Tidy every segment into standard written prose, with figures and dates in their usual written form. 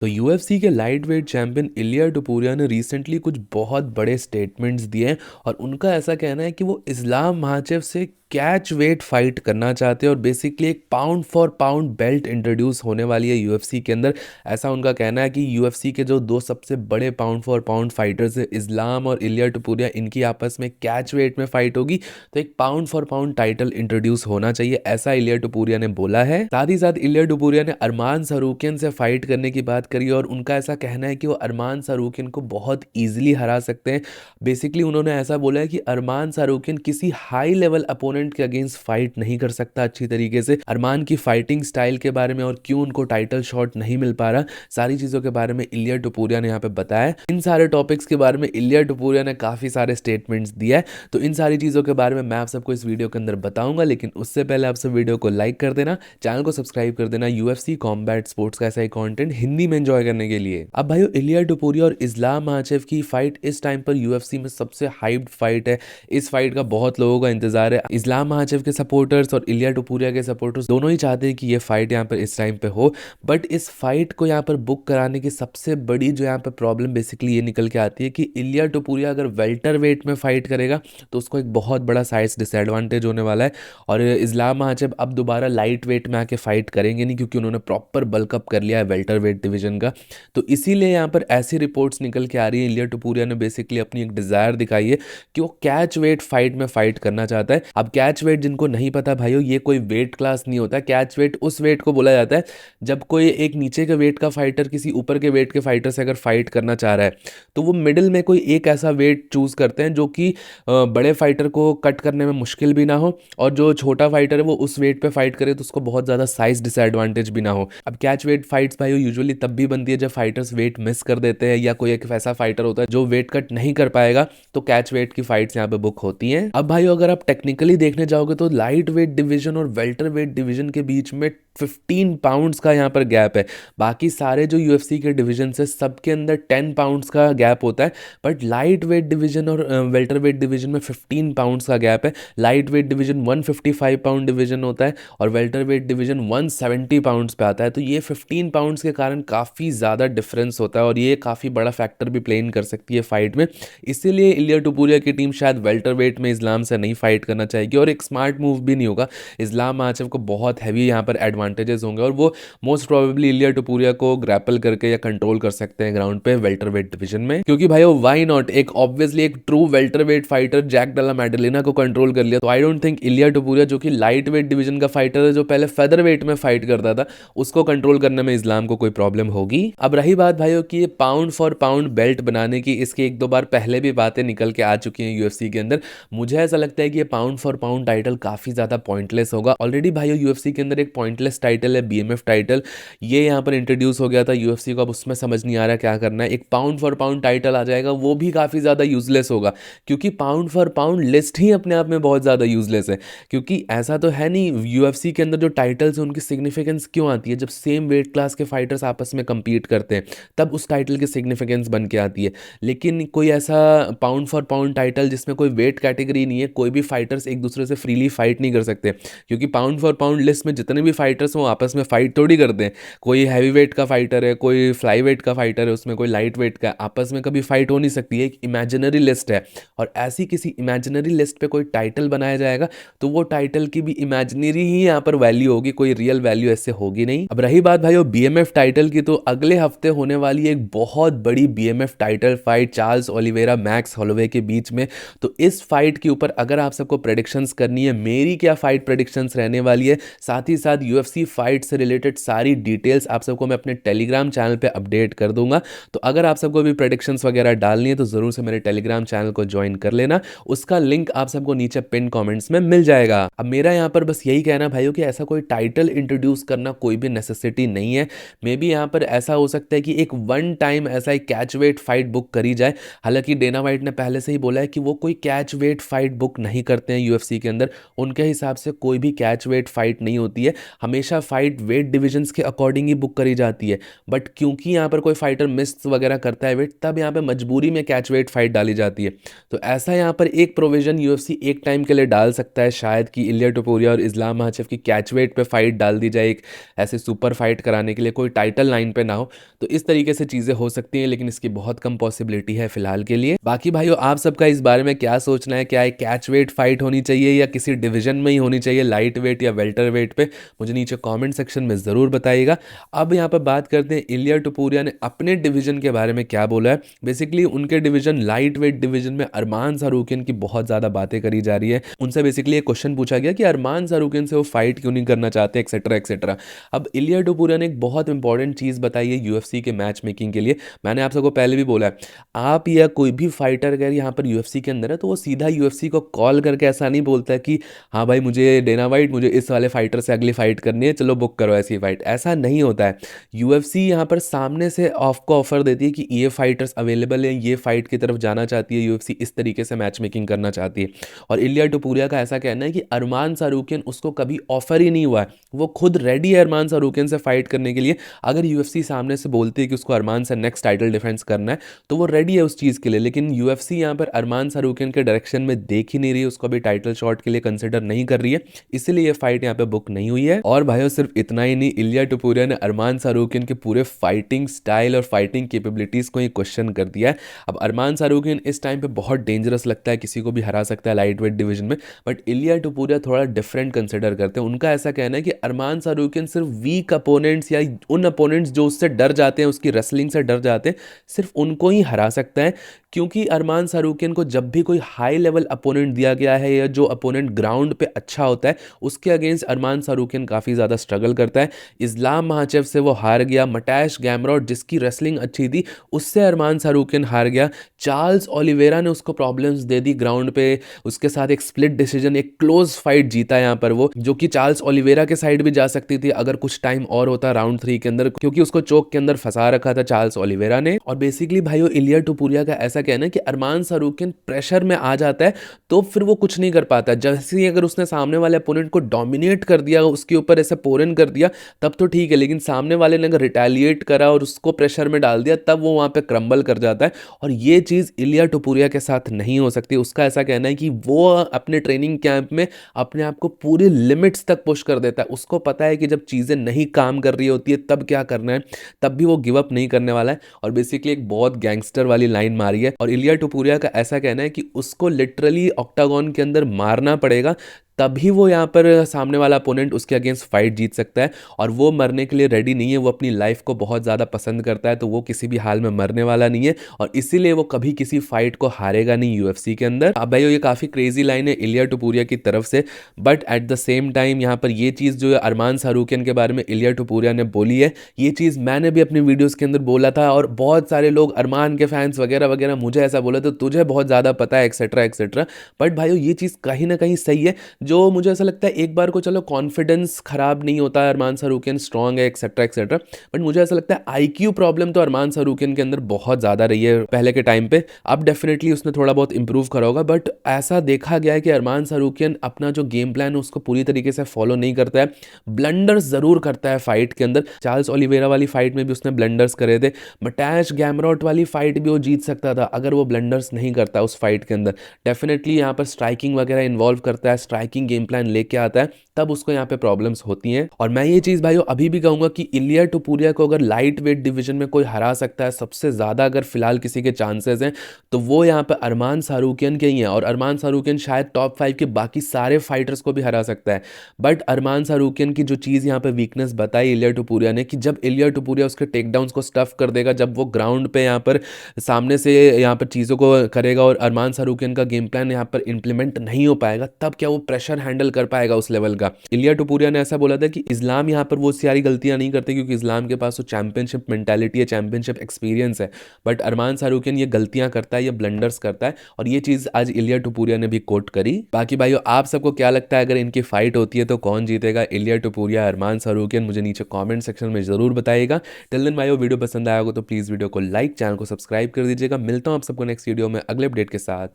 तो यूएफसी के light weight champion इलिया टुपुरिया ने रिसेंटली कुछ बहुत बड़े स्टेटमेंट्स दिए हैं और उनका ऐसा कहना है कि वो इस्लाम माहाचेव से कैच वेट फाइट करना चाहते हैं और बेसिकली एक pound for pound belt introduce होने वाली है यूएफसी के अंदर। ऐसा उनका कहना है कि यूएफसी के जो दो सबसे बड़े पाउंड फॉर पाउंड फाइटर्स हैं इस्लाम और इलिया टुपुरिया, इनकी आपस में कैच वेट में फाइट होगी तो एक pound for pound title introduce होना चाहिए, ऐसा इलिया टुपुरिया ने बोला है। साथ ही साथ इलिया टुपुरिया ने अरमान सारूकियन से फाइट करने की बात करी और उनका ऐसा कहना है कि वो अरमान सारूकियन को बहुत ईजिली हरा सकते हैं। बेसिकली उन्होंने ऐसा बोला है कि अरमान सारूकियन किसी हाई लेवल अपोनेंट के अगेंस्ट फाइट नहीं कर सकता अच्छी तरीके से। अरमान की फाइटिंग स्टाइल के बारे में और क्यों उनको टाइटल शॉट नहीं मिल पा रहा, सारी चीजों के बारे में इलिया टुपुरिया ने यहाँ पे बताया। इन सारे टॉपिक्स के बारे में इलिया टुपुरिया ने काफी सारे स्टेटमेंट्स दिया है, तो इन सारी चीजों के बारे में मैं आप सबको इस वीडियो के अंदर बताऊंगा। लेकिन उससे पहले आप सब वीडियो को लाइक कर देना, चैनल को सब्सक्राइब कर देना यूएफसी कॉम्बैट स्पोर्ट्स का ऐसा ही कंटेंट हिंदी में एंजॉय करने के लिए। अब भाइयों, इलिया टुपुरिया और इस्लाम माहाचेव की फाइट इस टाइम पर यूएफसी में सबसे हाइप्ड फाइट है। इस फाइट का बहुत लोगों का इंतजार है। इस्लाम माहाचेव के सपोर्टर्स और इलिया टुपुरिया के सपोर्टर्स दोनों ही चाहते हैं कि ये फाइट यहाँ पर इस टाइम पे हो, बट इस फाइट को यहाँ पर बुक कराने की सबसे बड़ी जो यहाँ पर प्रॉब्लम बेसिकली ये निकल के आती है कि इलिया टुपुरिया अगर वेल्टर वेट में फाइट करेगा तो उसको एक बहुत बड़ा साइज डिसएडवांटेज होने वाला है और इस्लाम माहाचेव अब दोबारा लाइट वेट में आके फाइट करेंगे नहीं, क्योंकि उन्होंने प्रॉपर बल्कअप कर लिया है वेल्टर वेट डिवीजन का। तो इसीलिए यहाँ पर ऐसी रिपोर्ट्स निकल के आ रही है, इलिया टुपुरिया ने बेसिकली अपनी एक डिजायर दिखाई है कि वो कैच वेट फाइट में फाइट करना चाहता है। अब कैच वेट जिनको नहीं पता भाइयों, ये कोई वेट क्लास नहीं होता। कैच वेट उस वेट को बोला जाता है जब कोई एक नीचे के वेट का फाइटर किसी ऊपर के वेट के फाइटर से अगर फाइट करना चाह रहा है तो वो मिडिल में कोई एक ऐसा वेट चूज करते हैं जो कि बड़े फाइटर को कट करने में मुश्किल भी ना हो और जो छोटा फाइटर है वो उस वेट पे फाइट करे तो उसको बहुत ज्यादा साइज डिसएडवांटेज भी ना हो। अब कैच वेट फाइट्स भाई यूजुअली तब भी बनती है जब फाइटर्स वेट मिस कर देते हैं या कोई एक ऐसा फाइटर होता है जो वेट कट नहीं कर पाएगा, तो कैच वेट की फाइट्स यहाँ पे बुक होती हैं। अब भाई अगर आप टेक्निकली देखने जाओगे तो लाइट वेट डिवीजन और वेल्टर वेट डिवीजन के बीच में 15 पाउंड्स का यहाँ पर गैप है। बाकी सारे जो यूएफसी के डिवीजन है सबके अंदर 10 पाउंड्स का गैप होता है, बट लाइट वेट डिवीजन और वेल्टर वेट डिवीजन में 15 पाउंड्स का गैप है। Light weight division 155 pound division होता है और वेल्टर वेट डिवीजन 170 पाउंड्स पे आता है। तो ये 15 पाउंड्स के कारण काफ़ी ज़्यादा डिफरेंस होता है और ये काफ़ी बड़ा फैक्टर भी प्ले इन कर सकती है फाइट में। इसीलिए इलिया टुपुरिया की टीम शायद वेल्टर वेट में इस्लाम से नहीं फाइट करना चाहेगी और एक स्मार्ट मूव भी नहीं होगा। इस्लाम माहाचेव को बहुत हैवी यहाँ पर एडवांटेजेस होंगे और वो मोस्ट प्रोबेबली इलिया टुपुरिया को ग्रैपल करके या कंट्रोल कर सकते हैं ग्राउंड पे वेल्टर वेट डिवीजन में, क्योंकि भाई व्हाई नॉट, एक ऑब्वियसली एक true welterweight fighter Jack Della Maddalena को कंट्रोल कर लिया तो आई डोंट थिंक इलिया टुपुरिया जो कि लाइट वेट डिवीजन का फाइटर है, जो पहले फेदर वेट में फाइट करता था, उसको कंट्रोल करने में इस्लाम को कोई प्रॉब्लम होगी। अब रही बात भाइयों की ये पाउंड फॉर पाउंड बेल्ट बनाने की, इसकी एक दो बार पहले भी बातें निकल के आ चुकी हैं यूएफसी के अंदर। मुझे ऐसा लगता है कि ये पाउंड फॉर पाउंड टाइटल काफी ज्यादा पॉइंटलेस होगा। ऑलरेडी भाइयों यूएफसी के अंदर एक पॉइंटलेस टाइटल है बीएमएफ टाइटल, ये यहाँ पर इंट्रोड्यूस हो गया था यूएफसी को, अब उसमें समझ नहीं आ रहा क्या करना है। एक पाउंड फॉर पाउंड टाइटल आ जाएगा, वो भी काफी ज्यादा यूजलेस होगा क्योंकि पाउंड फॉर पाउंड लिस्ट ही अपने आप में बहुत ज्यादा यूजलेस है। क्योंकि ऐसा तो है नहीं, यूएफसी के अंदर जो टाइटल्स हैं उनकी सिग्निफिकेंस क्यों आती है, जब सेम वेट क्लास के फाइटर्स आपस में compete करते हैं तब उस टाइटल की सिग्निफिकेंस बन के आती है। लेकिन कोई ऐसा पाउंड फॉर पाउंड टाइटल जिसमें कोई वेट कैटेगरी नहीं है, कोई भी फाइटर्स एक दूसरे से फ्रीली फाइट नहीं कर सकते, क्योंकि पाउंड फॉर पाउंड लिस्ट में जितने भी फाइटर्स हैं वो आपस में फाइट थोड़ी करते हैं। कोई हैवी वेट का फाइटर है, कोई फ्लाई वेट का फाइटर है, उसमें कोई लाइट वेट का, आपस में कभी फाइट हो नहीं सकती है। एक इमेजिनरी लिस्ट है और ऐसी किसी इमेजिनरी लिस्ट पे कोई टाइटल बनाया जाएगा तो वो टाइटल की भी इमेजिनरी ही यहाँ पर वैल्यू होगी, कोई रियल वैल्यू ऐसे होगी नहीं। अब रही बात भाई बीएमएफ टाइटल की, तो अगले हफ्ते होने वाली एक बहुत बड़ी BMF title fight Charles Oliveira max Holloway के बीच में। तो इस फाइट के ऊपर अगर आप सबको प्रेडिक्शंस करनी है, मेरी क्या फाइट प्रेडिक्शंस रहने वाली है, साथ ही साथ यूएफसी फाइट से रिलेटेड सारी डिटेल्स आप सबको मैं अपने टेलीग्राम चैनल पे अपडेट कर दूंगा। तो अगर आप सबको भी प्रेडिक्शंस वगैरह डालनी है तो जरूर से मेरे टेलीग्राम चैनल को ज्वाइन कर लेना, उसका लिंक आप सबको नीचे पिन कमेंट्स में मिल जाएगा। अब मेरा यहाँ पर बस यही कहना भाइयों कि ऐसा कोई टाइटल इंट्रोड्यूस करना कोई भी नेसेसिटी नहीं है। मे बी यहाँ पर ऐसा हो सकता है कि एक वन टाइम ऐसा एक कैच वेट फाइट बुक करी जाए। हालांकि डेना वाइट ने पहले से ही बोला है कि वो कोई कैच वेट फाइट बुक नहीं करते हैं यूएफसी के अंदर, उनके हिसाब से कोई भी कैच वेट फाइट नहीं होती है। हमेशा हमेशा फाइट वेट डिविजन्स के अकॉर्डिंग ही बुक करी जाती है, बट क्योंकि यहाँ पर कोई फाइटर मिस वगैरह करता है वेट, तब यहाँ पे मजबूरी में कैच वेट फाइट डाली जाती है। तो ऐसा यहाँ पर एक प्रोविजन यूएफसी एक टाइम के लिए डाल सकता है शायद, कि इलिया टोपुरिया और इस्लाम माहाचेव की कैच वेट पे फाइट डाल दी जाए, एक ऐसे सुपर फाइट कराने के लिए, कोई टाइटल लाइन पे ना हो। तो इस तरीके से चीज़ें हो सकती हैं, लेकिन इसकी बहुत कम पॉसिबिलिटी है फिलहाल के लिए। बाकी भाइयों, आप सबका इस बारे में क्या सोचना है? क्या एक कैच वेट फाइट होनी चाहिए या किसी डिवीजन में ही होनी चाहिए, लाइट वेट या वेल्टर वेट पे? मुझे नीचे कमेंट सेक्शन में ज़रूर बताइएगा। अब यहाँ पर बात करते हैं इलिया टोपुरिया ने अपने डिवीजन के बारे में क्या बोला है। बेसिकली उनके डिवीजन लाइट वेट डिवीजन में अरमान सारूकियन की बहुत ज़्यादा बातें करी जा रही है। उनसे बेसिकली एक क्वेश्चन पूछा गया कि अरमान सारूकियन से वो फाइट क्यों नहीं करना चाहते, एक्सेट्रा एक्सेट्रा। अब इलिया टोपुरिया ने एक बहुत इंपॉर्टेंट चीज़ बताई है यूएफसी के मैच मेकिंग के लिए। मैंने आप सबको पहले भी बोला है, आप या कोई भी फाइटर अगर यहाँ पर यूएफसी के अंदर है, तो वो सीधा यूएफसी को कॉल करके ऐसा नहीं बोलता है कि हाँ भाई मुझे डेना वाइट, मुझे इस वाले फाइटर से अगली फाइट करनी है, चलो बुक करो ऐसी फाइट। ऐसा नहीं होता है। यूएफसी यहाँ पर सामने से आपको ऑफर देती है कि ये फाइटर्स अवेलेबल है, ये फाइट की तरफ जाना चाहती है यूएफसी, इस तरीके से मैच मेकिंग करना चाहती है। और इलिया टोपुरिया का ऐसा कहना है कि अरमान सारूकियन उसको कभी ऑफर ही नहीं हुआ है, वो खुद रेडी है अरमान सारूकियन से फाइट करने के लिए। अगर यूएफसी सामने से बोलती है कि उसको अरमान से नेक्स्ट टाइटल डिफेंस करना है, तो वो रेडी है उस चीज़ के लिए। लेकिन यूएफसी यहाँ पर अरमान सारूकियन के डायरेक्शन में देख ही नहीं रही है, उसको अभी टाइटल शॉट के लिए कंसिडर नहीं कर रही है, इसीलिए ये फाइट यहाँ पे बुक नहीं हुई है। और भाइयों, सिर्फ इतना ही नहीं, इलिया टोपुरिया ने अरमान सारूकियन के पूरे फाइटिंग स्टाइल और फाइटिंग कैपेबिलिटीज़ को ही क्वेश्चन कर दिया है। अब अरमान सारूकियन इस टाइम पे बहुत डेंजरस लगता है, किसी को भी हरा सकता है लाइट वेट डिवीजन में, बट इलिया टोपुरिया थोड़ा डिफरेंट कंसिडर करते हैं। उनका ऐसा कहना है कि अरमान सारूकियन सिर्फ वीक अपोनेंट्स या उन अपोनेंट्स जो उससे डर जाते हैं, उसकी रेसलिंग से डर जाते हैं, सिर्फ उनको ही हरा सकता है। क्योंकि अरमान सारूकियन को जब भी कोई हाई लेवल अपोनेंट दिया गया है या जो अपोनेंट ग्राउंड पे अच्छा होता है, उसके अगेंस्ट अरमान सारूकियन काफ़ी ज़्यादा स्ट्रगल करता है। इस्लाम माहाचेव से वो हार गया, मटैश गैमरॉट जिसकी रेसलिंग अच्छी थी उससे अरमान सारूकियन हार गया, चार्ल्स ओलिवेरा ने उसको प्रॉब्लम्स दे दी ग्राउंड पे, उसके साथ एक स्प्लिट डिसीजन, एक क्लोज फाइट जीता यहाँ पर वो, जो कि चार्ल्स ओलिवेरा के साइड भी जा सकती थी अगर कुछ टाइम और होता राउंड 3 के अंदर, क्योंकि उसको चोक के अंदर फंसा रखा था चार्ल्स ओलिवेरा ने। और बेसिकली भाइयों, इलिया टोपुरिया का ऐसा कहना है कि अरमान सारूकियन प्रेशर में आ जाता है तो फिर वो कुछ नहीं कर पाता। जैसे ही अगर उसने सामने वाले अपोनेंट को डोमिनेट कर दिया, उसके ऊपर ऐसे पोरन कर दिया, तब तो ठीक है, लेकिन सामने वाले ने अगर रिटेलिएट करा और उसको प्रेशर में डाल दिया, तब वो वहाँ पे क्रम्बल कर जाता है। और ये चीज़ इलिया टोपुरिया के साथ नहीं हो सकती। उसका ऐसा कहना है कि वो अपने ट्रेनिंग कैंप में अपने आप को पूरी लिमिट्स तक पुश कर देता है। उसको पता है कि जब चीज़ें नहीं काम कर रही होती है तब क्या करना है, तब भी वो गिव अप नहीं करने वाला है। और बेसिकली एक बहुत गैंगस्टर वाली लाइन मारी है। और इलिया टोपुरिया का ऐसा कहना है कि उसको लिटरली ऑक्टागन के अंदर मारना पड़ेगा, तभी वो यहाँ पर सामने वाला अपोनेंट उसके अगेंस्ट फाइट जीत सकता है। और वो मरने के लिए रेडी नहीं है, वो अपनी लाइफ को बहुत ज़्यादा पसंद करता है, तो वो किसी भी हाल में मरने वाला नहीं है, और इसीलिए वो कभी किसी फाइट को हारेगा नहीं यूएफसी के अंदर। अब भाई ये काफ़ी क्रेजी लाइन है इलिया टोपुरिया की तरफ से, but at the same time यहाँ पर ये चीज़ जो है अरमान सारूकियन के बारे में इलिया टोपुरिया ने बोली है, ये चीज़ मैंने भी अपनी वीडियोज़ के अंदर बोला था, और बहुत सारे लोग अरमान के फैंस वगैरह वगैरह मुझे ऐसा बोला तो तुझे बहुत ज़्यादा पता है एक्सेट्रा एक्सेट्रा। बट भाई ये चीज़ कहीं ना कहीं सही है। जो मुझे ऐसा लगता है, एक बार को चलो कॉन्फिडेंस खराब नहीं होता है, अरमान सारूकियन स्ट्रांग है एक्सेट्रा एक्सेट्रा, बट मुझे ऐसा लगता है आईक्यू प्रॉब्लम तो अरमान सारूकियन के अंदर बहुत ज़्यादा रही है पहले के टाइम पे। अब डेफिनेटली उसने थोड़ा बहुत इंप्रूव करा होगा, बट ऐसा देखा गया है कि अरमान सारूकियन अपना जो गेम प्लान है उसको पूरी तरीके से फॉलो नहीं करता है, ब्लंडर्स ज़रूर करता है फाइट के अंदर। चार्ल्स ओलिवेरा वाली फाइट में भी उसने ब्लंडर्स करे थे, मटैश गैमरॉट वाली फाइट भी वो जीत सकता था अगर वो ब्लंडर्स नहीं करता उस फाइट के अंदर। डेफिनेटली यहाँ पर स्ट्राइकिंग वगैरह इन्वॉल्व करता है, स्ट्राइकिंग गेम प्लान लेके आता है, तब उसको यहाँ पे प्रॉब्लम्स होती हैं। और मैं ये चीज़ भाइयों अभी भी कहूँगा कि इलिया टोपुरिया को अगर लाइट वेट डिवीजन में कोई हरा सकता है, सबसे ज़्यादा अगर फिलहाल किसी के चांसेस हैं, तो वो यहाँ पे अरमान सारूकियन के ही हैं। और अरमान सारूकियन शायद टॉप 5 के बाकी सारे फाइटर्स को भी हरा सकता है, बट अरमान सारूकियन की जो चीज़ यहाँ पे वीकनेस बताई इलिया टोपुरिया ने, कि जब इलिया टोपुरिया उसके टेकडाउन्स को स्टफ कर देगा, जब वो ग्राउंड पे यहाँ पर सामने से यहाँ पर चीज़ों को करेगा और अरमान सारूकियन का गेम प्लान यहाँ पर इंप्लीमेंट नहीं हो पाएगा, तब क्या वो प्रेशर हैंडल कर पाएगा उस लेवल का। इलिया टोपुरिया ने ऐसा बोला था कि इस्लाम यहाँ पर वो सारी गलतियां नहीं करते, क्योंकि इस्लाम के पास वो चैंपियनशिप मेंटालिटी है, चैंपियनशिप एक्सपीरियंस है, बट अरमान सारूकियन ये गलतियां करता है, ये ब्लंडर्स करता है। और ये चीज़ आज इलिया टोपुरिया ने भी कोट करी। बाकी भाइयों, आप सबको क्या लगता है, अगर इनकी फाइट होती है तो कौन जीतेगा, इलिया टोपुरिया, अरमान सारूकियन? मुझे नीचे कॉमेंट सेक्शन में जरूर बताइएगा। टिल देन भाइयों, वीडियो पसंद आया होगा तो प्लीज़ वीडियो को लाइक, चैनल को सब्सक्राइब कर दीजिएगा। मिलता हूँ आप सबको नेक्स्ट वीडियो में अगले अपडेट के साथ।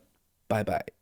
Bye bye.